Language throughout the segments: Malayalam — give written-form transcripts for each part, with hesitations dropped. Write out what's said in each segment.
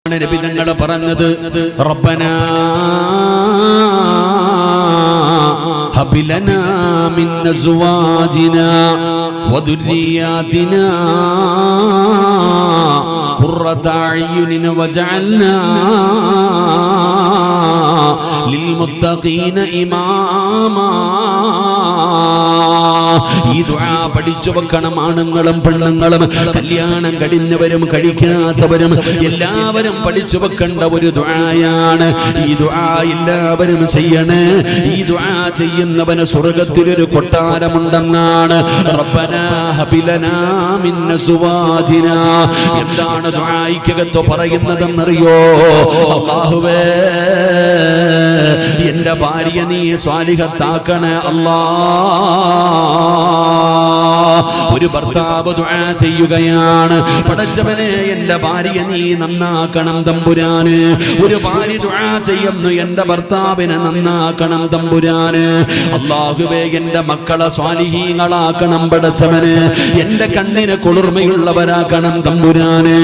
നബി തങ്ങൾ പറഞ്ഞത് റബ്ബനാ ഹബ് ലനാ മിൻ അസ്വാജിനാ വദുരിയാതിനാ ഖുർറത അയ്യുനിൻ വജഅൽനാ ലിൽമുത്തഖീന ഇമാമാ. ഈ ദുആ പഠിച്ചു വെക്കണം. ആണുങ്ങളും പെണ്ണുങ്ങളും, കല്യാണം കഴിഞ്ഞവരും കഴിക്കാത്തവരും എല്ലാവരും പഠിച്ചു വെക്കേണ്ട ഒരു ദുആയാണ്. ഈ ദുആ എല്ലാവരും ചെയ്യണേ. ഈ ദുആ ചെയ്യുന്നവന് സ്വർഗ്ഗത്തിലൊരു കൊട്ടാരമുണ്ടെന്നാണ്. റബ്ബനാ ഹബ് ലനാ മിൻ അസ്വാജിനാ. എന്താണ് ദുആയ്ക്കകത്ത് പറയുന്നതെന്നറിയോ? അല്ലാഹുവേ, എന്റെ ഭാര്യ നീ സ്വാലിഹത്താക്കണേ അല്ലാഹ്. ഒരു ഭർത്താവ് ദുആ ചെയ്യുകയാണ്, പടച്ചവനെ എന്റെ ഭാര്യ നീ നന്നാക്കണം തമ്പുരാന്. ഒരു ഭാര്യ ദുആ ചെയ്യുന്നു, എന്റെ ഭർത്താവിനെ നന്നാക്കണം തമ്പുരാന്. അല്ലാഹുവേ, എന്റെ മക്കളെ സ്വാലിഹീങ്ങളാക്കണം പടച്ചവനെ. എന്റെ കണ്ണിന് കുളിർമയുള്ളവരാക്കണം തമ്പുരാന്.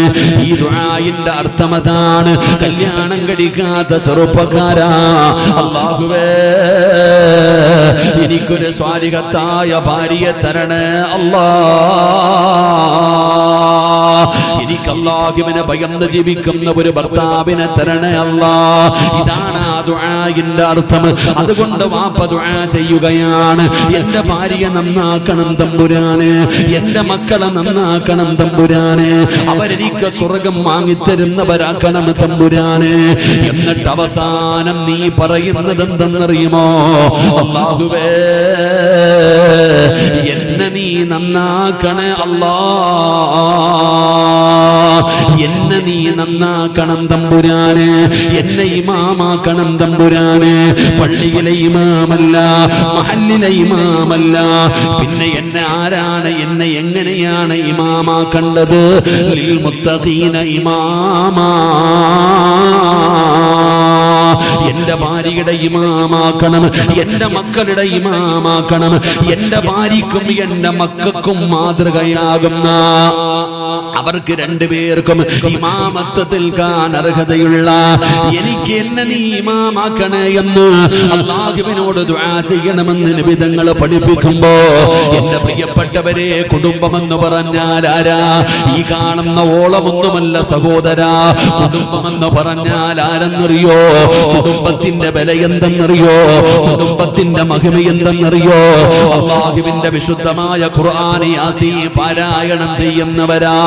ഈ ദുആയിന്റെ അർത്ഥം അതാണ്. കല്യാണം കഴിക്കാത്ത ചെറുപ്പക്കാരാ, അല്ലാഹുവേ എനിക്കൊരു സ്വാലിഹത്തായ ഭാര്യയെ തരണേ അല്ലാഹ്. എനിക്ക് അല്ലാഹുവിനെ ഭയന്ന് ജീവിക്കുന്ന ഒരു ഭർത്താവിനെ തരണേ അല്ലാഹ്. ഇതാണ് ആ ദുആയിന്റെ അർത്ഥം. അതുകൊണ്ട് വാപ്പ ദുആ ചെയ്യുകയാണ്, എന്റെ ഭാര്യയെ നന്നാക്കണം തമ്പുരാനെ, എന്റെ മക്കളെ നന്നാക്കണം തമ്പുരാനെ, അവരെനിക്ക് സ്വർഗം വാങ്ങിത്തരുന്നവരാക്കണം തമ്പുരാനെ. എന്നിട്ട് അവസാനം നീ പറയുന്നത് എന്തെന്നറിയുമോ? അല്ലാഹുവേ, എന്നെ നീ നന്നാക്കണേ അല്ലാഹ്, എന്നെ നീ നന്നാക്കണം തമ്പുരാനെ, എന്നെ ഇമാമാക്കണം തമ്പുരാനെ. പള്ളിയിലെ ഇമാമല്ല, മഹല്ലിലെ ഇമാമല്ല, പിന്നെ എന്നെ ആരാണ്, എന്നെ എങ്ങനെയാണ് ഇമാമാക്കേണ്ടത്? ലിൽ മുത്തഖീന ഇമാമാ. എന്റെ ഭാര്യയുടെ ഇമാമാക്കണം, എന്റെ മക്കളുടെ ഇമാമാക്കണം. എന്റെ ഭാര്യക്കും എന്റെ മക്കൾക്കും മാതൃകയാകുന്ന, അവർക്ക് രണ്ടുപേർക്കും ഇമാമത്ത് നിൽക്കാൻ അർഹതയുള്ള എനിക്ക് എന്നെ നീ ഇമാമാക്കണേ എന്ന് അല്ലാഹുവിനോട് ദുആ ചെയ്യണമെന്ന് നബി തങ്ങൾ പഠിപ്പിക്കുമ്പോ, എന്റെ പ്രിയപ്പെട്ടവരെ, കുടുംബമെന്ന് പറഞ്ഞാൽ ആരാ? ഈ കാണുന്ന ഓളമൊന്നുമല്ല സഹോദരാ. കുടുംബമെന്ന് പറഞ്ഞാൽ ആരെന്നറിയോ? കുടുംബത്തിന്റെ വില എന്തെന്നറിയോ? കുടുംബത്തിന്റെ മഹിമ എന്തെന്നറിയോ? അല്ലാഹുവിന്റെ വിശുദ്ധമായ ഖുർആൻ യാസീൻ പാരായണം ചെയ്യുന്നവരാ.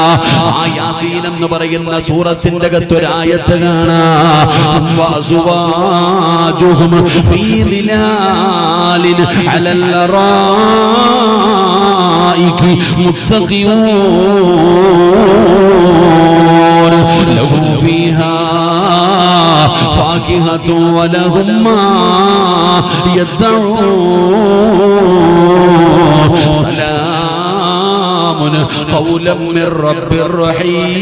ആ യാസീൻ എന്ന് പറയുന്ന സൂറത്തിന്റെ അകത്തൊരായത്ത് കാണാം. വഅസ്വാജുഹും ഫീ ദിലാലിൻ അലൽ അറായികി മുത്തഖിയൂൻ ലഹും ഫീഹാ ഫാകിഹതു വലഹും മാ യദ്ദഊൻ സലാമുൻ ഖൗലൻ മിർ റബ്ബിർ റഹീം.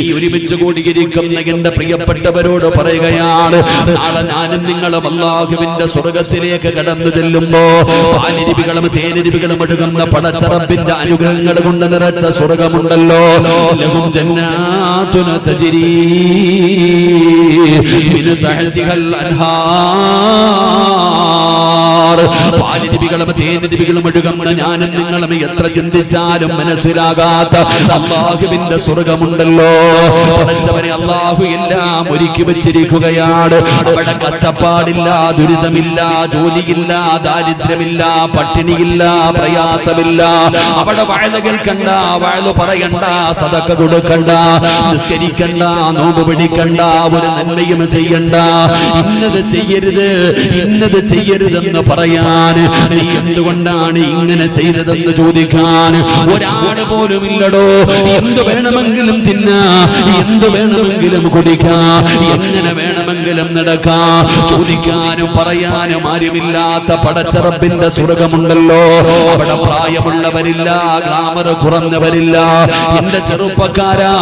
ഈ ഒരുമിച്ച് കൂടിയിരിക്കുന്ന എന്റെ പ്രിയപ്പെട്ടവരോട് പറയുകയാണ്, നാളെ ഞാനും നിങ്ങളും അല്ലാഹുവിന്റെ സ്വർഗ്ഗത്തിലേക്ക് കടന്നു ചെല്ലുമ്പോ പാലിരിപികളും തേനിരിപികളും ഒഴുകുന്ന പടച്ചറബിന്റെ അനുഗ്രഹങ്ങൾ കൊണ്ട് നിറച്ച സ്വർഗ്ഗമുണ്ടല്ലോ. ലഹും ജന്നാതുൻ തജ്രീ മിൻ തഹ്തിഹൽ അൻഹാർ. പാലിരിപികളും തേനിരിപികളും ഒഴുകുന്ന ഞാനും നിങ്ങളും എത്ര ചിന്തിച്ചാലും മനസ്സിലാകാത്ത അല്ലാഹുവിന്റെ സ്വർഗ്ഗമുണ്ടല്ലോ. പടച്ചവനെ, അല്ലാഹു എല്ലാം ഒരുക്കി വെച്ചിരിക്കുകയാണ്. അവിടെ കഷ്ടപ്പാടില്ല, ദുരിതമില്ല, ജോലിയില്ല, ദാരിദ്ര്യമില്ല, പട്ടിണിയില്ല, പ്രയാസമില്ല. അവിടെ വഅദ കേൾക്കണ്ട, വഅദ പറയണ്ട, സദഖ കൊടുക്കണ്ട, നിസ്കരിക്കണ്ട, നോമ്പ് പിടിക്കണ്ട, ഒരു നന്മയും ചെയ്യണ്ട. ഇന്നത് ചെയ്യരുത്, ഇന്നത് ചെയ്യരുതെന്ന് പറയാൻ, നീ എന്തുകൊണ്ടാണ് ഇങ്ങനെ ചെയ്തതെന്ന് ചോദിക്കാൻ ഒരാൾ പോലും ഇല്ലടോ. എന്ത് വേണമെങ്കിലും തിന്നാ, എന്ത് വേണമെങ്കിലും കുടിക്കാം, എങ്ങനെ വേണമെങ്കിലും നടക്കാം. ചോദിക്കാനും പറയാനും ആരുമില്ലാത്ത പടച്ചറബിന്റെ സ്വർഗ്ഗമുണ്ടല്ലോ. അവിടെ പ്രായമുള്ളവരില്ല, ഗ്ലാമർ കുറഞ്ഞവരില്ല. എന്റെ ചെറുപ്പക്കാരാ,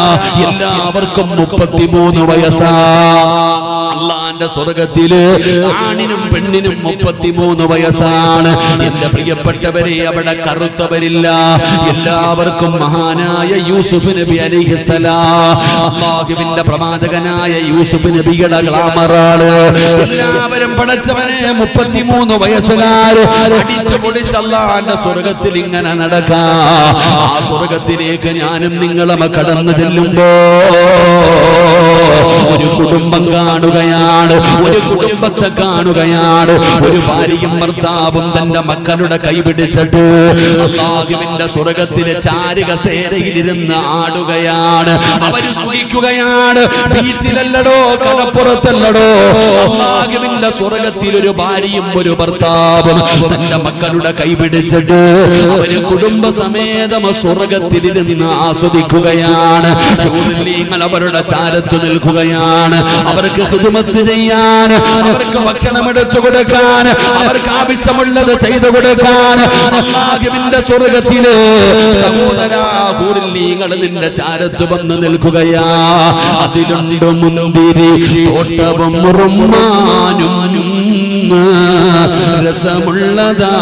എല്ലാവർക്കും 33 വയസ്സാ. അള്ളാന്റെ സ്വർഗത്തില് ആണിനും പെണ്ണിനും 33 വയസ്സാണ്. എന്റെ പ്രിയപ്പെട്ടവരെ, അവിടെ കറുത്തവരില്ല. എല്ലാവർക്കും മഹാനായ യൂസുഫ് നബി അലൈഹിസ്സലാം, അല്ലാഹുവിന്റെ പ്രവാചകനായ യൂസുഫ് നബിയുടെ ഗ്ലാമറാണ്. എല്ലാവരും പടച്ചവനെ 33 വയസ്സുകാര് അടിച്ചു പൊളിച്ച് അള്ളാന്റെ സ്വർഗത്തിൽ ഇങ്ങനെ നടക്കാം. ആ സ്വർഗത്തിലേക്ക് ഞാനും നിങ്ങളും കടന്നു ചെല്ലുമ്പോ ഒരു കുടുംബം കാണുകയാണ്, ഒരു കുടുംബത്തെ കാണുകയാണ്. ഒരു ഭാര്യയും ഭർത്താവും തന്റെ മക്കളുടെ കൈ പിടിച്ചിട്ട് അല്ലാഹുവിന്റെ സ്വർഗത്തിലെ ചാരുകസേരയിലിരുന്ന് ആടുകയാണ്. അവര് സുഖിക്കുകയാണ്. ബീച്ചിലല്ലടോ, കടപ്പുറത്തല്ലടോ, അല്ലാഹുവിന്റെ സ്വർഗത്തിൽ ഒരു ഭാര്യയും ഒരു ഭർത്താവും തന്റെ മക്കളുടെ കൈ പിടിച്ചിട്ട് അവര് കുടുംബസമേതം സ്വർഗത്തിലിരുന്ന് ആസ്വദിക്കുകയാണ്. ഹൂറിൽ അവരുടെ ചാരത്ത് നിൽക്കുകയാണ്. അവർക്ക് ഖിദ്മത്ത് ചെയ്യാൻ, അവർക്ക് ഭക്ഷണം എടുത്തു കൊടുക്കാൻ, അവർക്ക് ആവശ്യമുള്ളത് ചെയ്തു കൊടുക്കാൻ അല്ലാഹുവിന്റെ സ്വർഗത്തില് സഹോദരാ ഹൂറിൽ നിന്റെ ചാരത്ത് വന്ന് നിൽക്കുകയാ. അതിലുണ്ട് മുന്തിരി തോട്ടവും റുമ്മാനും രസമുള്ളതാ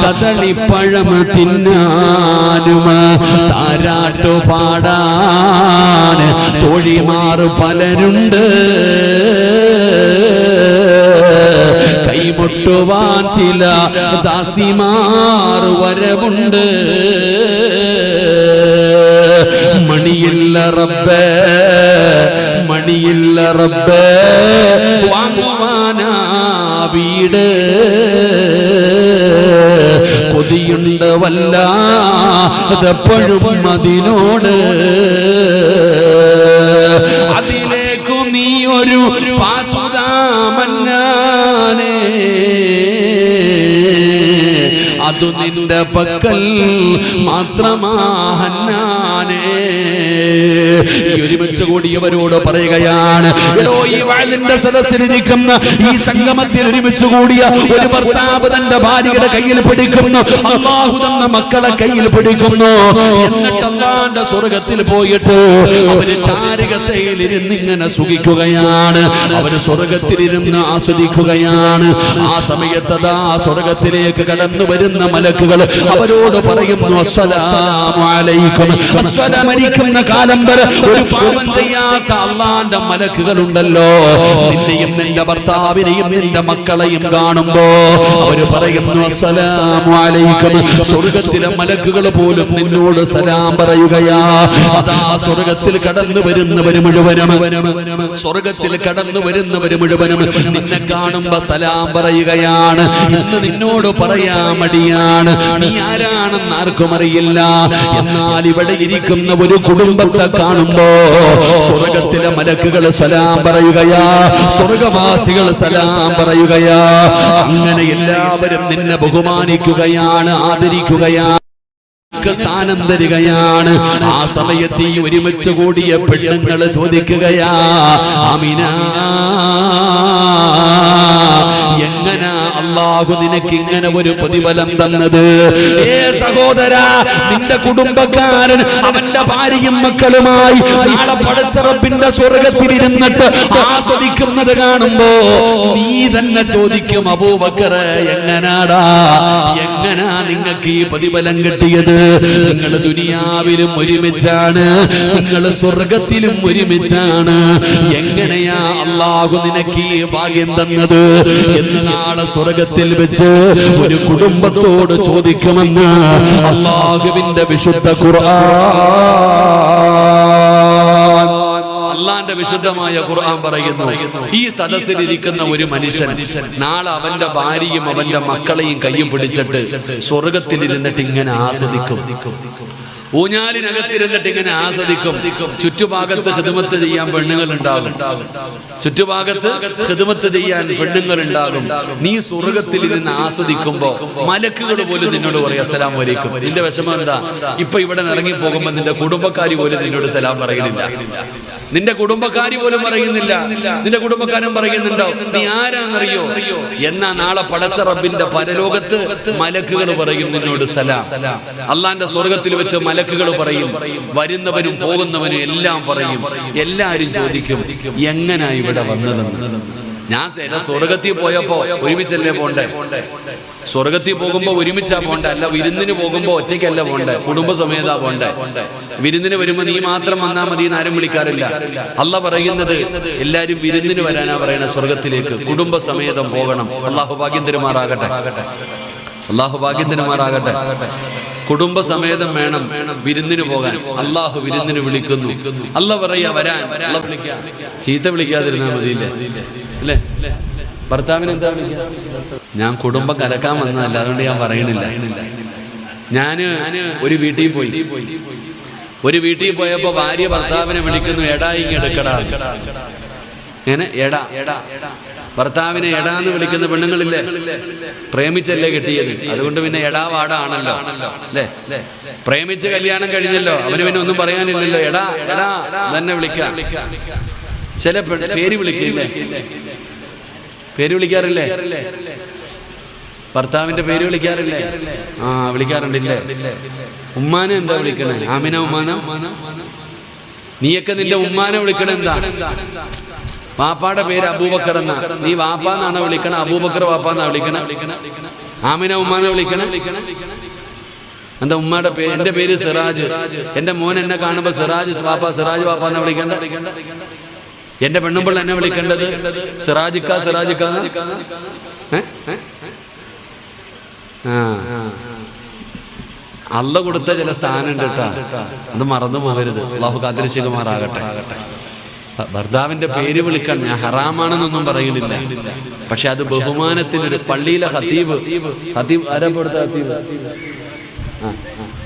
കദളിപ്പഴം തിന്നാനും താരാട്ടു പാടാൻ തോഴിമാർ പലരുണ്ട്. കൈമുട്ടുവാൻ ചില ദാസിമാർ വരവുണ്ട്. മണിയില്ല റബ്ബേ, മണിയില്ല റബ്ബേ, വാങ്ങുവാനാ വീട്. കൊതിയുണ്ട് വല്ലാതെപ്പോഴും അതിനോട്. അതിലേക്കു നീ ഒരു പാസുതാമന്നാനേ, അതു നിന്റെ പക്കൽ മാത്രമാഹന്നാനേ. ഒരുമിച്ച് കൂടിയവരോട് പറയുകയാണ്, ഈ വാളിന്റെ സദസ്സിലിരിക്കുന്ന ഈ സംഗമത്തിൽ ഒരുമിച്ച് കൂടിയ ഒരു ഭർത്താവ് തന്റെ ഭാര്യയുടെ കയ്യിൽ പിടിക്കുന്നു, അല്ലാഹു തന്ന മക്കളെ കയ്യിൽ പിടിക്കുന്നു. എന്നിട്ട് അല്ലാഹുവിന്റെ സ്വർഗത്തിൽ പോയിട്ട് അവര് ചാരുകസേരയിലിരുന്ന് ഇങ്ങനെ സുഖിക്കുകയാണ്. അവര് സ്വർഗത്തിലിരുന്ന് ആസ്വദിക്കുകയാണ്. ആ സമയത്തതാ സ്വർഗത്തിലേക്ക് കടന്നു വരുന്ന മലക്കുകൾ അവരോട് പറയുന്നു, അസ്സലാമു അലൈക്കും. അസ്സലാമലൈക്കുന്ന കാലം വരെ ഒരു പാപം ചെയ്യാത്ത അല്ലാഹുവിന്റെ മലക്കുകളുണ്ടല്ലോ, നിന്നെയും നിന്റെ ഭർത്താവിനെയും നിന്റെ മക്കളെയും കാണുമ്പോ അവര് പറയുന്നു, അസ്സലാമു അലൈക്കും. സ്വർഗത്തിലെ മലക്കുകൾ പോലും നിന്നോട് സലാം പറയുകയാ. അതാ സ്വർഗത്തിൽ കടന്നു വരുന്നവര് മുഴുവനും, സ്വർഗത്തിൽ കടന്നു വരുന്നവര് മുഴുവനും നിന്നെ കാണുമ്പോ സലാം പറയുകയാണ്. ഇന്ന് നിന്നോട് പറയാൻ മടിയാണ്, നീ ആരാണെന്ന് ആർക്കും അറിയില്ല. എന്നാൽ ഇവിടെ ഇരിക്കുന്ന ഒരു കുടുംബത്തെ കാണുമ്പോ സ്വർഗത്തിലെ മലക്കുകൾ സലാം പറയുകയാ, സ്വർഗവാസികൾ സലാം പറയുകയാ. അങ്ങനെ എല്ലാവരും നിന്നെ ബഹുമാനിക്കുകയാണ്, ആദരിക്കുകയാണ്, സ്ഥാനം തരികയാണ്. ആ സമയത്ത് ഈ ഒരുമിച്ച് കൂടിയ പെണ്ണുങ്ങൾ ചോദിക്കുകയാ, ആമിന, എങ്ങനെ അല്ലാഹു നിനക്ക് ഇങ്ങനെ ഒരു പ്രതിഫലം തന്നത്? ഏ സഹോദരാ, നിന്റെ കുടുംബക്കാരൻ അവന്റെ ഭാര്യയും മക്കളുമായി നാളെ പടച്ച റബ്ബിന്റെ സ്വർഗത്തിലിരുന്നിട്ട് ആസ്വദിക്കുന്നത് കാണുമ്പോ നീ തന്നെ ചോദിക്കും, അബൂബക്കർ എങ്ങനാടാ, എങ്ങനാ നിങ്ങൾക്ക് ഈ പ്രതിഫലം കിട്ടിയത്? നിങ്ങൾ ദുനിയാവിലും ഒരുമിച്ചാണ്, നിങ്ങൾ സ്വർഗത്തിലും ഒരുമിച്ചാണ്. എങ്ങനെയാ അല്ലാഹു നിനക്ക് ഈ ഭാഗ്യം തന്നത് എന്ന് നാളെ സ്വർഗത്തിൽ വെച്ച് ഒരു കുടുംബത്തോട് ചോദിക്കുമെന്ന് അല്ലാഹുവിന്റെ വിശുദ്ധ ഖുർആൻ, അല്ലാഹുവിന്റെ വിശുദ്ധമായ ഖുർആൻ പറയുന്നു, ഈ സദസ്സിലിരിക്കുന്ന ഒരു മനുഷ്യൻ നാളെ അവന്റെ ഭാര്യയും അവന്റെ മക്കളെയും കയ്യും പിടിച്ചിട്ട് സ്വർഗത്തിലിരുന്നിട്ട് ഇങ്ങനെ ആസ്വദിക്കും. ഊഞ്ഞാലിനകത്തിരുന്നിട്ട് ഇങ്ങനെ ആസ്വദിക്കും. ചുറ്റുഭാഗത്ത് ഖിദ്മത്ത് ചെയ്യാൻ പെണ്ണുങ്ങൾ ഉണ്ടാകും, ചുറ്റുഭാഗത്ത് ഖിദ്മത്ത് ചെയ്യാൻ പെണ്ണുങ്ങൾ ഉണ്ടാകും. നീ സ്വർഗത്തിൽ ഇരുന്ന് ആസ്വദിക്കുമ്പോ മലക്കുകൾ പോലും നിന്നോട് പറയും, അസ്സലാമു അലൈക്കും. നിന്റെ വിഷമം എന്താ? ഇപ്പൊ ഇവിടെ ഇറങ്ങി പോകുമ്പോ നിന്റെ കുടുംബക്കാരി പോലും നിന്നോട് സലാം പറയുന്നില്ല. നിന്റെ കുടുംബക്കാരി പോലും പറയുന്നില്ല. നിന്റെ കുടുംബക്കാരൻ പറയുന്നുണ്ടോ നീ ആരാന്നറിയോ? എന്നാ നാളെ പടച്ച റബ്ബിന്റെ പരലോകത്ത് മലക്കുകൾ പറയും നിന്നോട് സലാം. അള്ളാന്റെ സ്വർഗത്തിൽ വെച്ച് മലക്കുകൾ പറയും, വരുന്നവരും പോകുന്നവനും എല്ലാം പറയും. എല്ലാരും ചോദിക്കും എങ്ങനാ ഇവിടെ വന്നതെന്ന്. ഞാൻ സ്വർഗത്തിൽ പോയപ്പോ ഒരുമിച്ചല്ലേ പോണ്ടേ? സ്വർഗത്തിൽ പോകുമ്പോ ഒരുമിച്ചാ പോണ്ടേ? അല്ല, വിരുന്നിന് പോകുമ്പോ ഒറ്റയ്ക്കല്ല പോണ്ടേ, കുടുംബസമേതാ പോണ്ടേ. വിരുന്നിന് വരുമ്പോ നീ മാത്രം വന്നാൽ മതി എന്ന് ആരും വിളിക്കാറില്ല. അല്ല പറയുന്നത് എല്ലാരും വിരുന്നിന് വരാനാ പറയണ, സ്വർഗത്തിലേക്ക് കുടുംബസമേതം പോകണം. അള്ളാഹു ഭാഗ്യം തരുമാറാകട്ടെ, അള്ളാഹു ഭാഗ്യം തരുമാറാകട്ടെ. കുടുംബസമേതം വേണം വിരുന്നിന് പോകാൻ. അള്ളാഹു വിരുന്നിന് വിളിക്കുന്നു. അല്ല പറയാ വരാൻ, ചീത്ത വിളിക്കാതിരുന്നാ മതിയില്ലേ അല്ലേ? ഭർത്താവിന് എന്താ വിളിക്കുക? ഞാൻ കുടുംബം കലക്കാൻ വന്നതല്ല, അതുകൊണ്ട് ഞാൻ പറയണില്ല. ഞാന് ഒരു വീട്ടിൽ പോയപ്പോ ഭാര്യ ഭർത്താവിനെ വിളിക്കുന്നു, എടാ ഇങ്ങെടുക്കടാ. ഇങ്ങനെ എടാ, ഭർത്താവിനെ എടാന്ന് വിളിക്കുന്ന പെണ്ണുങ്ങളില്ലേ? പ്രേമിച്ചല്ലേ കെട്ടിയത്, അതുകൊണ്ട് പിന്നെ എടാ വാടാ ആണല്ലോ അല്ലേ? പ്രേമിച്ച് കല്യാണം കഴിഞ്ഞല്ലോ, അവന് പിന്നെ ഒന്നും പറയാനില്ലല്ലോ. എടാ എടാ തന്നെ വിളിക്കാം. ചില പേര് വിളിക്കില്ലേ? പേര് വിളിക്കാറില്ലേ? ഭർത്താവിന്റെ പേര് വിളിക്കാറില്ലേ? വിളിക്കാറുണ്ടില്ലേ? ഉമ്മാനെ എന്താ വിളിക്കണേ? ആമിന ഉമ്മാന. നീയൊക്കെ നിന്റെ ഉമ്മാനെ വിളിക്കണ എന്താ? വാപ്പാടെ പേര് അബൂബക്കർ എന്നാ, നീ വാപ്പാന്നാണോ വിളിക്കണ? അബൂബക്കർ വാപ്പാന്നാ വിളിക്കണ? ആമിന ഉമ്മാനെ വിളിക്കണ എന്താ? ഉമ്മയുടെ പേര്, എന്റെ പേര് സിറാജ്, എന്റെ മോൻ എന്നെ കാണുമ്പോ സിറാജ് വാപ്പാന്നാ വിളിക്കണ്ട. എന്റെ പെണ്ണുമ്പോൾ എന്നെ വിളിക്കേണ്ടത് സിറാജിക്ക. അല്ല കൊടുത്ത ചില സ്ഥാനം ഉണ്ട് കേട്ടാ, അത് മറന്നു പോകരുത്. അള്ളാഹു കാത്തിരശികുമാറാകട്ടെ. ഭർത്താവിന്റെ പേര് വിളിക്കാൻ ഞാൻ ഹറാമാണെന്നൊന്നും പറയുന്നില്ല, പക്ഷെ അത് ബഹുമാനത്തിനൊരു പള്ളിയിലെ ഹത്തീബ് ആരാപ്പെടുത്ത ഹത്തീബ്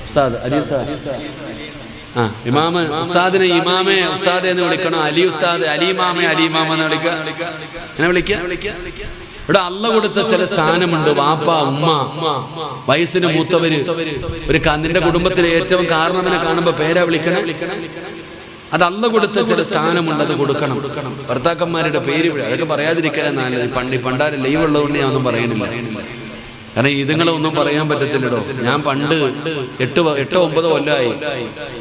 ഉസ്താദ് അലി ഉസ്താദ്, ഇമാമ് ഉസ്താദിനെ ഇമാമെ ഉസ്താദ് എന്ന് വിളിക്കണോ? അലി ഉസ്താദ്, അലി ഇമാമെ അലി ഇമാമ എന്ന് വിളിക്കുക. ഇവിടെ അള്ള കൊടുത്ത ചില സ്ഥാനമുണ്ട്. വാപ്പ, ഉമ്മ, വയസ്സിന് മൂത്തവര്, ഒരു നിന്റെ കുടുംബത്തിലെ ഏറ്റവും കാരണവനെ കാണുമ്പോ പേരാ വിളിക്കണേ. അത് അള്ള കൊടുത്ത ചില സ്ഥാനമുണ്ട്, അത് കൊടുക്കണം. ഭർത്താക്കന്മാരുടെ പേര് അതൊക്കെ പറയാതിരിക്കാൻ നല്ലത്. പണ്ടാരും ലൈവ് ഉള്ളതുകൊണ്ട് ഞാൻ ഒന്നും പറയണില്ല, കാരണം ഇതുങ്ങളെ ഒന്നും പറയാൻ പറ്റത്തില്ലടോ. ഞാൻ പണ്ട് 8-9 കൊല്ലമായി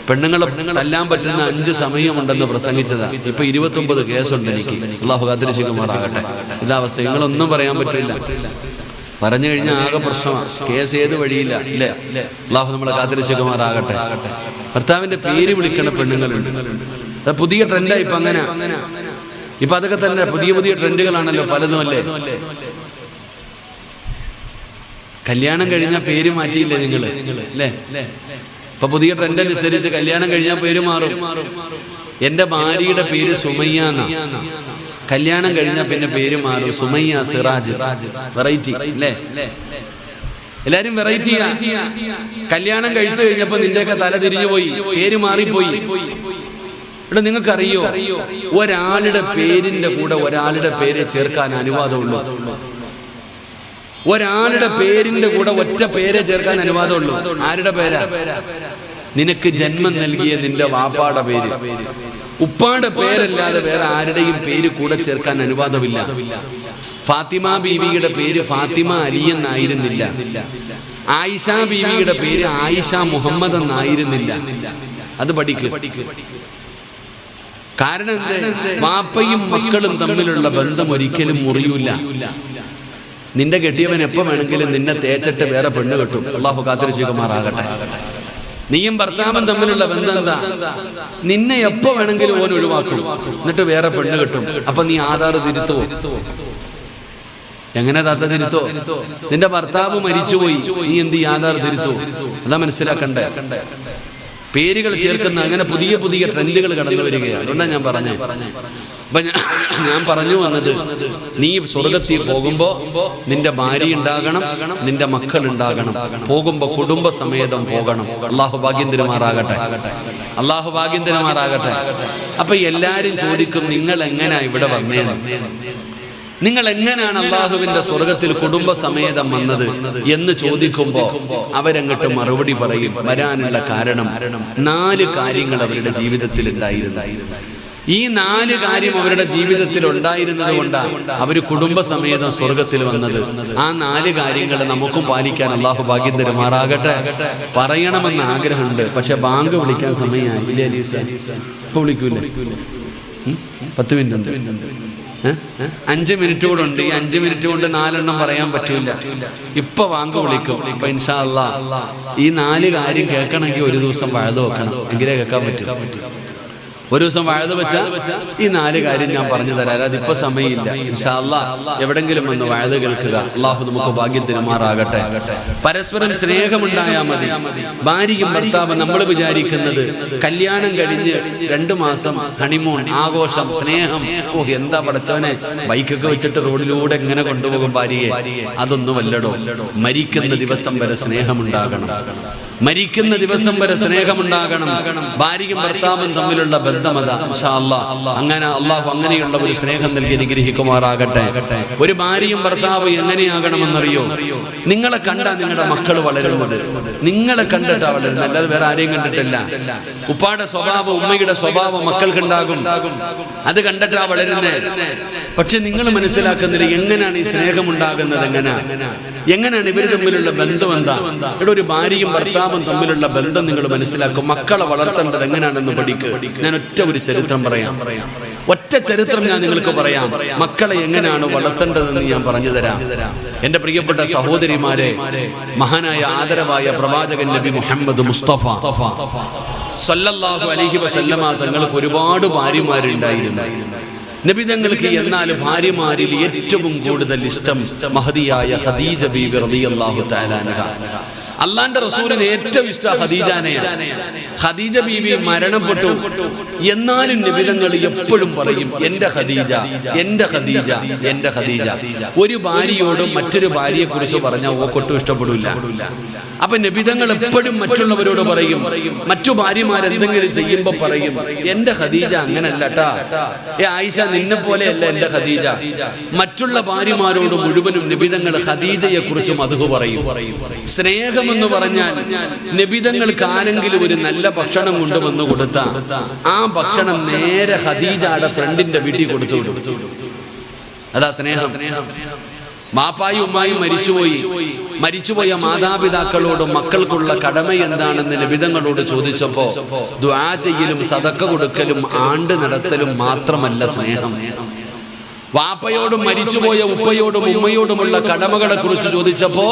പെണ്ണുങ്ങളെ തല്ലാൻ പറ്റുന്ന 5 സമയമുണ്ടെന്ന് പ്രസംഗിച്ചതാ. ഇപ്പൊ 29 കേസുണ്ട് എനിക്ക്. അള്ളാഹു കാത്തിരശികുമാറാകട്ടെ. ഇതാവസ്ഥ, നിങ്ങളൊന്നും പറയാൻ പറ്റില്ല. പറഞ്ഞു കഴിഞ്ഞാൽ ആകെ പ്രശ്നമാണ്. കേസ് ഏത് വഴിയില്ല ഇല്ലേ? അള്ളാഹു നമ്മളെ കാത്തിരശികുമാറാകട്ടെ. ഭർത്താവിന്റെ പേര് വിളിക്കണ പെണ്ണുങ്ങളുണ്ട്. അത് പുതിയ ട്രെൻഡായി ഇപ്പൊ. അങ്ങനെ ഇപ്പൊ അതൊക്കെ തന്നെ പുതിയ ട്രെൻഡുകളാണല്ലോ പലതും അല്ലേ? കല്യാണം കഴിഞ്ഞാൽ പേര് മാറ്റിയില്ലേ നിങ്ങള് അല്ലേ? ഇപ്പൊ പുതിയ ട്രെൻഡ് അനുസരിച്ച് കല്യാണം കഴിഞ്ഞാൽ പേര് മാറും. എന്റെ ഭാര്യയുടെ പേര് സുമയ്യ എന്നാ, കല്യാണം കഴിഞ്ഞാൽ പിന്നെ പേര് മാറും സുമയ്യ സിറാജ്. വെറൈറ്റി അല്ലേ? എല്ലാരും വെറൈറ്റിയാ. കല്യാണം കഴിച്ചു കഴിഞ്ഞപ്പോ നിന്റെയൊക്കെ തല തിരിഞ്ഞു പോയി, പേര് മാറിപ്പോയി. ഇവിടെ നിങ്ങൾക്കറിയോ, ഒരാളുടെ പേരിന്റെ കൂടെ ഒരാളുടെ പേര് ചേർക്കാൻ അനുവാദമുള്ളൂ. ഒരാളുടെ പേരിന്റെ കൂടെ ഒറ്റ പേരെ ചേർക്കാൻ അനുവാദമുള്ളൂ. ആരുടെ പേരാ? നിനക്ക് ജന്മം നൽകിയ നിന്റെ വാപ്പാടെ പേര്. ഉപ്പാടെ പേരല്ലാതെ വേറെ ആരുടെയും പേര് കൂടെ ചേർക്കാൻ അനുവാദമില്ല. ഫാത്തിമ ബീവിയുടെ പേര് ഫാത്തിമ അലി എന്നായിരുന്നില്ല. ആയിഷ ബീവിയുടെ പേര് ആയിഷ മുഹമ്മദ് എന്നായിരുന്നില്ല. അത് പഠിക്ക്. കാരണം വാപ്പയും മക്കളും തമ്മിലുള്ള ബന്ധം ഒരിക്കലും മുറിയൂല. നിന്റെ കെട്ടിയവൻ എപ്പോ വേണമെങ്കിലും നിന്നെ തേച്ചിട്ട് വേറെ പെണ്ണ് കെട്ടും. അള്ളാഹു കാത്തിരശികുമാറാകട്ടെ. നീയും ഭർത്താവും തമ്മിലുള്ള ബന്ധം എന്താ? നിന്നെ എപ്പോ വേണമെങ്കിലും ഓൻ ഒഴിവാക്കും, എന്നിട്ട് വേറെ പെണ്ണ് കെട്ടും. അപ്പൊ നീ ആധാർ തിരുത്തുവോ? എങ്ങനെ താത്ത തിരുത്തോ? നിന്റെ ഭർത്താവ് മരിച്ചുപോയി, നീ എന്ത് ആധാർ തിരുത്തുവോ? അതാ മനസ്സിലാക്കണ്ടേ. പേരുകൾ ചേർക്കുന്ന അങ്ങനെ പുതിയ ട്രെൻഡുകൾ കടന്നു വരികയാണ്. അതുകൊണ്ടാണ് ഞാൻ പറഞ്ഞത്. അപ്പൊ ഞാൻ പറഞ്ഞു വന്നത്, നീ സ്വർഗത്തിൽ പോകുമ്പോ നിന്റെ ഭാര്യ ഉണ്ടാകണം, നിന്റെ മക്കൾ ഉണ്ടാകണം. പോകുമ്പോ കുടുംബസമേതം പോകണം. അള്ളാഹു ഭാഗ്യം തരുമാറാകട്ടെ. അള്ളാഹു ഭാഗ്യം തരുമാറാകട്ടെ. അപ്പൊ എല്ലാരും ചോദിക്കും, നിങ്ങൾ എങ്ങനെയാ ഇവിടെ വന്നേന്ന്? നിങ്ങൾ എങ്ങനെയാണ് അള്ളാഹുവിന്റെ സ്വർഗത്തിൽ കുടുംബസമേതം വന്നത് എന്ന് ചോദിക്കുമ്പോ അവരങ്ങോട്ട് മറുപടി പറയും. വരാനുള്ള കാരണം 4 കാര്യങ്ങൾ അവരുടെ ജീവിതത്തിൽ ഉണ്ടായിരുന്നു. ഈ 4 കാര്യം അവരുടെ ജീവിതത്തിൽ ഉണ്ടായിരുന്നത് കൊണ്ടാണ് അവർ കുടുംബസമേതം സ്വർഗത്തിൽ വന്നത്. ആ 4 കാര്യങ്ങൾ നമുക്കും പാലിക്കാൻ അള്ളാഹു ഭാഗ്യം തരുമാറാകട്ടെ. പറയണമെന്ന് ആഗ്രഹമുണ്ട്, പക്ഷെ ബാങ്ക് വിളിക്കാൻ സമയമായി. ഇല്ലേ അലീസ? ഇപ്പൊ വിളിക്കൂലേ? 10 മിനിറ്റ് 5 മിനിറ്റ് കൂടെ ഉണ്ട്. ഈ 5 മിനിറ്റ് കൊണ്ട് 4 എണ്ണം പറയാൻ പറ്റൂല. ഇപ്പൊ ബാങ്ക് വിളിക്കും. ഇപ്പൊ ഇൻഷാ അല്ലാഹ് ഈ 4 കാര്യം കേൾക്കണമെങ്കിൽ ഒരു ദിവസം വഅദ് വെക്കണം, എങ്കിലേ കേൾക്കാൻ പറ്റും. ഒരു ദിവസം വഅദ് വെച്ചാൽ ഈ 4 കാര്യം ഞാൻ പറഞ്ഞു തരാം. അല്ലാതെ ഇപ്പൊ സമയമില്ല. ഇൻഷാ അല്ലാഹ് എവിടെങ്കിലും വന്ന് വഅദ് കേൾക്കുക. അള്ളാഹു നമുക്ക് ഭാഗ്യം തരുമാറാകട്ടെ. പരസ്പരം സ്നേഹമുണ്ടായാൽ മതി. ഭാര്യയും ഭർത്താവ് നമ്മൾ വിചാരിക്കുന്നത് കല്യാണം കഴിഞ്ഞ് 2 മാസം ഹണിമൂൺ ആഘോഷം സ്നേഹം, എന്താ പടച്ചവനെ ബൈക്കൊക്കെ വെച്ചിട്ട് റോഡിലൂടെ എങ്ങനെ കൊണ്ടുപോകും ഭാര്യയെ. അതൊന്നുമല്ലടോ. മരിക്കുന്ന ദിവസം വരെ സ്നേഹമുണ്ടാകണം. മരിക്കുന്ന ദിവസം വരെ സ്നേഹമുണ്ടാകണം. ഭാര്യയും ഭർത്താവും തമ്മിലുള്ള ബന്ധമതാ. ഇൻഷാ അല്ലാഹ് അങ്ങനെ അള്ളാഹു അങ്ങനെയുള്ള ഒരു സ്നേഹം നൽകി അനുഗ്രഹിക്കുമാറാകട്ടെ. ഒരു ഭാര്യയും ഭർത്താവ് എങ്ങനെയാകണമെന്നറിയോ? നിങ്ങളെ കണ്ടാ നിങ്ങളുടെ മക്കൾ വളരുന്നത് നിങ്ങളെ കണ്ടിട്ടാ വളരുന്നത്, അല്ലാതെ വേറെ ആരെയും കണ്ടിട്ടില്ല. ഉപ്പാടെ സ്വഭാവം ഉമ്മയുടെ സ്വഭാവം മക്കൾക്കുണ്ടാകും, അത് കണ്ടിട്ടാ വളരുന്നത്. പക്ഷെ നിങ്ങൾ മനസ്സിലാക്കുന്നില്ല എങ്ങനെയാണ് ഈ സ്നേഹം ഉണ്ടാകുന്നത്, എങ്ങനെയാണ് ഇവർ തമ്മിലുള്ള ബന്ധം എന്താ. ഇവിടെ ഒരു ഭാര്യയും ഭർത്താവും തമ്മിലുള്ള ബന്ധം നിങ്ങൾ മനസ്സിലാക്കും. മക്കളെ വളർത്തേണ്ടത് എങ്ങനെയാണെന്ന് പഠിക്കുക. ഞാൻ ഒരു ചരിത്രം പറയാം. ഒറ്റ ചരിത്രം ഞാൻ നിങ്ങൾക്ക് പറയാം. മക്കളെ എങ്ങനെയാണ് വളർത്തേണ്ടതെന്ന് ഞാൻ പറഞ്ഞു തരാം. എന്റെ പ്രിയപ്പെട്ട സഹോദരിമാരെ, മഹാനായ ആദരവായ പ്രവാചകൻ നബി മുഹമ്മദ് മുസ്തഫ സല്ലല്ലാഹു അലൈഹി വസല്ലമ തങ്ങൾക്ക് ഒരുപാട് ഭാര്യമാരുണ്ടായിരുന്നു. നബി തങ്ങൾക്ക് എന്നാൽ ഭാര്യമാരിൽ ഏറ്റവും കൂടുതൽ ഇഷ്ടം മഹദിയായ ഖദീജ ബീവി റളിയല്ലാഹു തആല അൻഹ. അള്ളാന്റെ റസൂലിന് ഏറ്റവും ഇഷ്ടം ഖദീജാനെയാണ്. ഖദീജ ബീവി മരണപ്പെട്ടു, എന്നാലും നബി തങ്ങൾ എപ്പോഴും പറയും എന്റെ ഖദീജ, എന്റെ ഖദീജ, എന്റെ ഖദീജ. ഒരു ഭാര്യയോടും മറ്റൊരു ഭാര്യയെ കുറിച്ച് പറഞ്ഞാൽ ഓക്കൊട്ടും ഇഷ്ടപ്പെടില്ല. അപ്പൊ നബി തങ്ങൾ എപ്പോഴും മറ്റുള്ളവരോട് പറയും, മറ്റു ഭാര്യമാരെന്തെങ്കിലും ചെയ്യുമ്പോ പറയും എന്റെ ഖദീജ അങ്ങനല്ലട്ടാ, ആയിഷ നിന്നെ പോലെയല്ല എന്റെ ഖദീജ. മറ്റുള്ള ഭാര്യമാരോട് മുഴുവനും നബി തങ്ങൾ ഖദീജയെ കുറിച്ച് മദ്ഹ് പറയും. സ്നേഹം എന്ന് പറഞ്ഞാൽ നബി തങ്ങൾക്ക് ആരെങ്കിലും ഒരു നല്ല ഭക്ഷണം കൊണ്ടുവന്ന് കൊടുത്താ ആ ഭക്ഷണം നേരെ ഖദീജയുടെ ഫ്രണ്ടിന്റെ വീട്ടിൽ കൊടുത്തു വിടും. അതാ സ്നേഹം. ബാപ്പായും ഉമ്മായും മരിച്ചുപോയ മാതാപിതാക്കളോട് മക്കൾക്കുള്ള കടമ എന്താണെന്ന് നബി തങ്ങളോട് ചോദിച്ചപ്പോ ദുആ ചെയ്യലും സദഖ കൊടുക്കലും ആണ്ട് നടത്തലും മാത്രമല്ല സ്നേഹം. വാപ്പയോടും മരിച്ചുപോയ ഉപ്പയോടും ഉമ്മയോടുമുള്ള കടമകളെ കുറിച്ച് ചോദിച്ചപ്പോ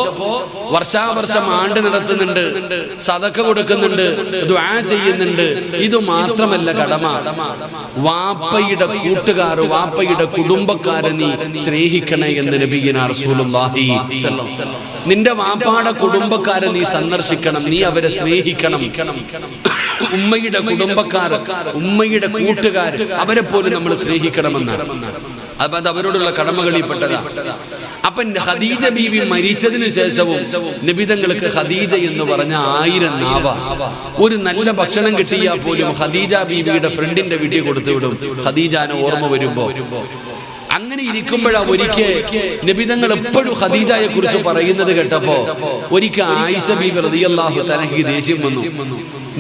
വർഷാവർഷം ആണ്ട് നടത്തുന്നുണ്ട്, സദഖ കൊടുക്കുന്നുണ്ട്, ദുആ ചെയ്യുന്നുണ്ട്. ഇത് മാത്രമല്ല കടമ. വാപ്പയുടെ കൂട്ടുകാർ, വാപ്പയുടെ കുടുംബക്കാരെ നീ സ്നേഹിക്കണേ എന്ന് നബിയുനാ റസൂലുള്ളാഹി സ്വല്ലല്ലാഹു അലൈഹി വസല്ലം. നിന്റെ വാപ്പാടെ കുടുംബക്കാരെ നീ സന്ദർശിക്കണം, നീ അവരെ സ്നേഹിക്കണം. ഉമ്മയുടെ കുടുംബക്കാർ, ഉമ്മയുടെ കൂട്ടുകാർ, അവരെ പോലും നമ്മൾ സ്നേഹിക്കണമെന്നാണ്. അത് അവരോടുള്ള കടമകളിൽപ്പെട്ടതാ. അപ്പൊ ഖദീജ ബീവി മരിച്ചതിന് ശേഷവും നബി തങ്ങൾക്ക് ഖദീജ എന്ന് പറഞ്ഞ 1000 നാവ. ഒരു നല്ല ഭക്ഷണം കിട്ടിയാൽ പോലും ഖദീജ ബീവിയുടെ ഫ്രണ്ടിന്റെ വീട്ടിൽ കൊടുത്തു വിടും ഖദീജാനെ ഓർമ്മ വരുമ്പോ. അങ്ങനെ ഇരിക്കുമ്പോഴാ ഒരിക്കൽ നബി തങ്ങൾ എപ്പോഴും ഖദീജയെ കുറിച്ച് പറയുന്നത് കേട്ടപ്പോ ഒരിക്കൽ ആയിഷ ബീവി റളിയല്ലാഹു തആലയ്ക്ക് ദേഷ്യം വന്നു.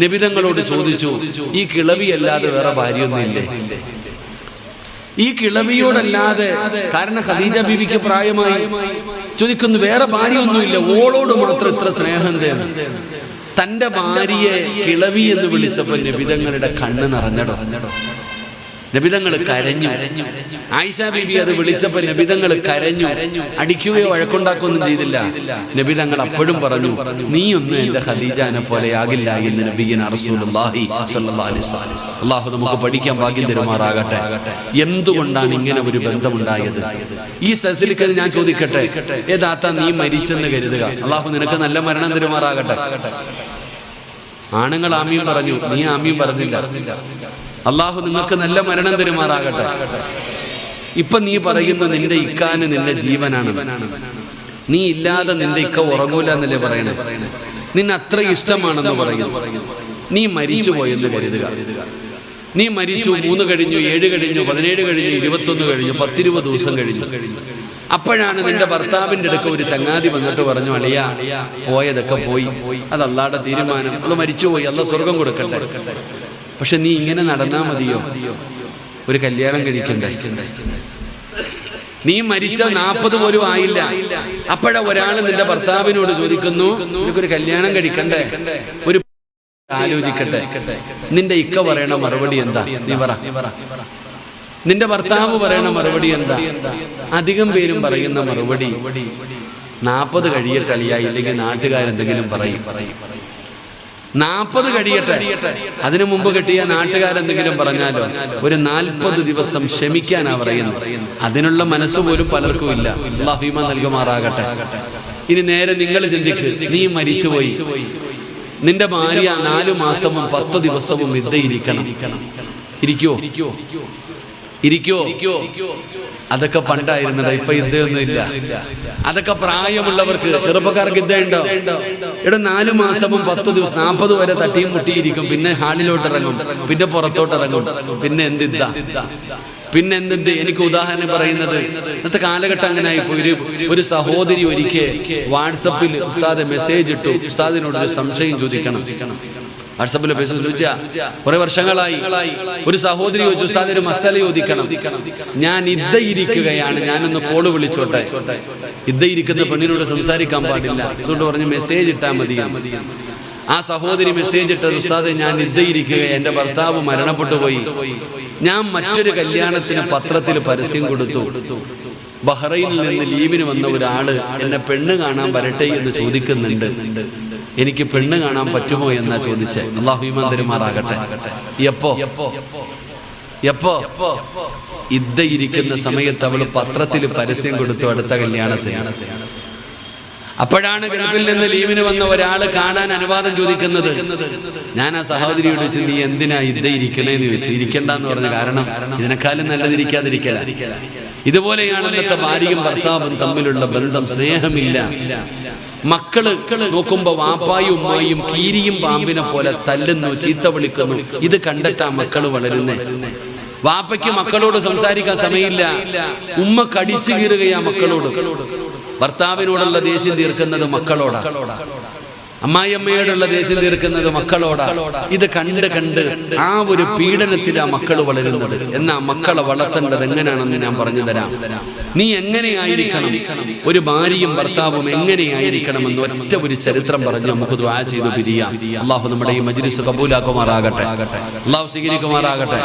നബി തങ്ങളോട് ചോദിച്ചു, ഈ കിളവിയല്ലാതെ വേറെ ഭാര്യയൊന്നുമില്ലേ? ഈ കിളവിയോടല്ലാതെ, കാരണം ഖദീജ ബീവിക്ക് പ്രായമായി, ചോദിക്കുന്നു വേറെ ഭാര്യയൊന്നുമില്ല, ഓളോട് മാത്രം ഇത്ര സ്നേഹം തേന്ന്. തന്റെ ഭാര്യയെ കിളവി എന്ന് വിളിച്ചപ്പോൾ നബി തങ്ങളുടെ കണ്ണ് നിറഞ്ഞടോ. നബി തങ്ങൾ കരഞ്ഞു. ആയിഷ ബീവി അത് വിളിച്ചപ്പോൾ നബി തങ്ങൾ കരഞ്ഞു. അടിക്കുകയോ വഴക്കുണ്ടാക്കുകയൊന്നും ചെയ്തില്ല. നബി തങ്ങൾ അപ്പോഴും പറഞ്ഞു, നീയൊന്നും എന്റെ ഖദീജാനെ പോലെ ആകില്ല എന്ന് നബിയുനാ റസൂലുള്ളാഹി സ്വല്ലല്ലാഹു അലൈഹി വസല്ലം. അല്ലാഹു നമുക്ക് പഠിക്കാൻ ഭാഗ്യം തരുമാറാകട്ടെ. എന്തുകൊണ്ടാണ് ഇങ്ങനെ ഒരു ബന്ധമുണ്ടായത്? ഈ സസിലിക്ക് ഞാൻ ചോദിക്കട്ടെ, ഏതാത്ത നീ മരിച്ചെന്ന് കരുതുക, അല്ലാഹു നിനക്ക് നല്ല മരണം തരുമാറാകട്ടെ. ആണുങ്ങൾ ആമീൻ പറഞ്ഞു, നീ ആമീൻ പറഞ്ഞില്ല. അള്ളാഹു നിങ്ങൾക്ക് നല്ല മരണം തരുമാറാകട്ടെ. ഇപ്പൊ നീ പറയുന്നു നിന്റെ ഇക്കാന് നിന്റെ ജീവനാണ്, നീ ഇല്ലാതെ നിന്റെ ഇക്ക ഉറങ്ങൂല എന്നല്ലേ പറയണേ. നിന്നെ അത്ര ഇഷ്ടമാണെന്ന് പറയുന്നു. നീ മരിച്ചു പോയെന്ന് കരുതുക. നീ മരിച്ചു, 3 കഴിഞ്ഞു, 7 കഴിഞ്ഞു, 17 കഴിഞ്ഞു, 21 കഴിഞ്ഞു, 10-20 ദിവസം കഴിഞ്ഞു. അപ്പോഴാണ് നിന്റെ ഭർത്താവിന്റെ അടുക്ക ഒരു ചങ്ങാതി വന്നിട്ട് പറഞ്ഞു, അളിയാ പോയതൊക്കെ പോയി, അത് അള്ളാഹുടെ തീരുമാനം, അവള് മരിച്ചുപോയി, അള്ളാഹ് സ്വർഗം കൊടുക്കട്ടെ. പക്ഷെ നീ ഇങ്ങനെ നടന്നാ മതിയോ? ഒരു കല്യാണം കഴിക്കണ്ടേ? നീ മരിച്ച 40 പോലും ആയില്ല, അപ്പോഴ ഒരാൾ നിന്റെ ഭർത്താവിനോട് ചോദിക്കുന്നു നിനക്കൊരു കല്യാണം കഴിക്കണ്ടേ, ഒരു ആലോചിക്കട്ടെ. നിന്റെ ഇക്ക പറയണ മറുപടി എന്താ? നീ പറ. നിന്റെ ഭർത്താവ് പറയണ മറുപടി എന്താ? അധികം പേരും പറയുന്ന മറുപടി 40 കഴിയട്ടെ അളിയാ, ഇല്ലെങ്കിൽ നാട്ടുകാരെന്തെങ്കിലും പറയും. 40 കഴിയട്ടെ, അതിനു മുമ്പ് കിട്ടിയ നാട്ടുകാരെന്തെങ്കിലും പറഞ്ഞാലോ. ഒരു 40 ദിവസം ക്ഷമിക്കാനാ പറയുന്നത്. അതിനുള്ള മനസ്സ് പോലും പലർക്കും ഇല്ല. അല്ലാഹു ഈമാൻ നൽകുമാറാകട്ടെ. ഇനി നേരെ നിങ്ങൾ ചിന്തിക്ക്, നീ മരിച്ചുപോയി, നിന്റെ ഭാര്യ 4 മാസവും 10 ദിവസവും ഇരിക്കണം. ഇരിക്കോ? അതൊക്കെ പണ്ടായിരുന്നടാ, ഇപ്പൊ യുദ്ധമൊന്നും ഇല്ല. അതൊക്കെ പ്രായമുള്ളവർക്ക്, ചെറുപ്പക്കാർക്ക് യുദ്ധമുണ്ടോ? ഇവിടെ 4 മാസവും 10 ദിവസം 40 വരെ തട്ടിയും മുട്ടിയിരിക്കും. പിന്നെ ഹാളിലോട്ട് ഇറങ്ങും, പിന്നെ പുറത്തോട്ട് ഇറങ്ങും. പിന്നെ എന്തിന്ത്? എനിക്ക് ഉദാഹരണം പറയുന്നത്, ഇന്നത്തെ കാലഘട്ടം അങ്ങനെ ആയിപ്പോയി. ഒരു സഹോദരി ഒരിക്കൽ വാട്സപ്പിൽ ഉസ്താദ് മെസ്സേജ് ഇട്ടു, ഉസ്താദിനോട് ഒരു സംശയം ചോദിക്കണം. വാട്സപ്പിൽ ചോദിച്ചാ കുറെ വർഷങ്ങളായി. ഒരു സഹോദരി ചോദിച്ചു, ഉസ്താദ് ഒരു മസാല ചോദിക്കണം, ഞാൻ ഇരിക്കുകയാണ്, ഞാനൊന്ന് കോള് വിളിച്ചോട്ടെ. ഇരിക്കുന്ന പെണ്ണിനോട് സംസാരിക്കാൻ പാടില്ല, അതുകൊണ്ട് പറഞ്ഞ് മെസ്സേജ് ഇട്ടാൽ മതി. ആ സഹോദരി മെസ്സേജ് ഇട്ടത്, ഉസ്താദ് ഞാൻ ഇരിക്കുക, എന്റെ ഭർത്താവ് മരണപ്പെട്ടു പോയി, ഞാൻ മറ്റൊരു കല്യാണത്തിന് പത്രത്തിൽ പരസ്യം കൊടുത്തു, ബഹ്റൈനിൽ നിന്ന് ലീവിന് വന്ന ഒരാള് എന്നെ പെണ്ണ് കാണാൻ വരട്ടെ എന്ന് ചോദിക്കുന്നുണ്ട്, എനിക്ക് പെണ്ണ് കാണാൻ പറ്റുമോ എന്നാ ചോദിച്ചേ. അല്ലാഹു ഈമാൻ തരുമാറാകട്ടെ. എപ്പോ ഇരിക്കുന്ന സമയത്ത് അവള് പത്രത്തിൽ പരസ്യം കൊടുത്തു അടുത്ത കല്യാണത്തിന്. അപ്പോഴാണ് ഗൾഫിൽ നിന്ന് ലീവിന് വന്ന ഒരാൾ കാണാൻ അനുവാദം ചോദിക്കുന്നത്. ഞാൻ ആ സഹോദരിയോട് ചോദിച്ചു, നീ എന്തിനാ ഇരിക്കണേന്ന് ചോദിച്ചു. ഇരിക്കണ്ടെന്ന് പറഞ്ഞ കാരണം ഇതിനെക്കാളും നല്ലതിരിക്കാതിരിക്കല. ഇതുപോലെയാണ് ഇന്നത്തെ ഭാര്യയും ഭർത്താവും തമ്മിലുള്ള ബന്ധം. സ്നേഹമില്ല. മക്കള് നോക്കുമ്പോ വാപ്പായും ഉമ്മായും കീരിയും പാമ്പിനെ പോലെ തല്ലുന്നു, ചീത്ത വിളിക്കുന്നു. ഇത് കണ്ടിട്ടാ മക്കള് വളരുന്നേ. വാപ്പയ്ക്ക് മക്കളോട് സംസാരിക്കാൻ സമയമില്ല, ഉമ്മ കടിച്ചു കീറുകയാ മക്കളോട്. ഭർത്താവിനോടുള്ള ദേഷ്യം തീർക്കുന്നത് മക്കളോടാ, അമ്മായിയമ്മയോടുള്ള ദേഷ്യം തീർക്കുന്നത് മക്കളോടാ. ഇത് കണ്ട് ആ ഒരു പീഡനത്തിലാ മക്കള് വളരുന്നത്. എന്നാ മക്കളെ വളർത്തേണ്ടത് എങ്ങനെയാണെന്ന് ഞാൻ പറഞ്ഞു തരാം. നീ എങ്ങനെയായിരിക്കണം, ഒരു ഭാര്യയും ഭർത്താവും എങ്ങനെയായിരിക്കണമെന്ന് ഒറ്റ ഒരു ചരിത്രം പറഞ്ഞ് നമുക്ക് ദുആ ചെയ്ത് പിരിയാം. അല്ലാഹു നമ്മുടെ ഈ മജ്ലിസ് കബൂലാക്കുമാറാകട്ടെ, അല്ലാഹു സ്വീകരിക്കുമാറാകട്ടെ.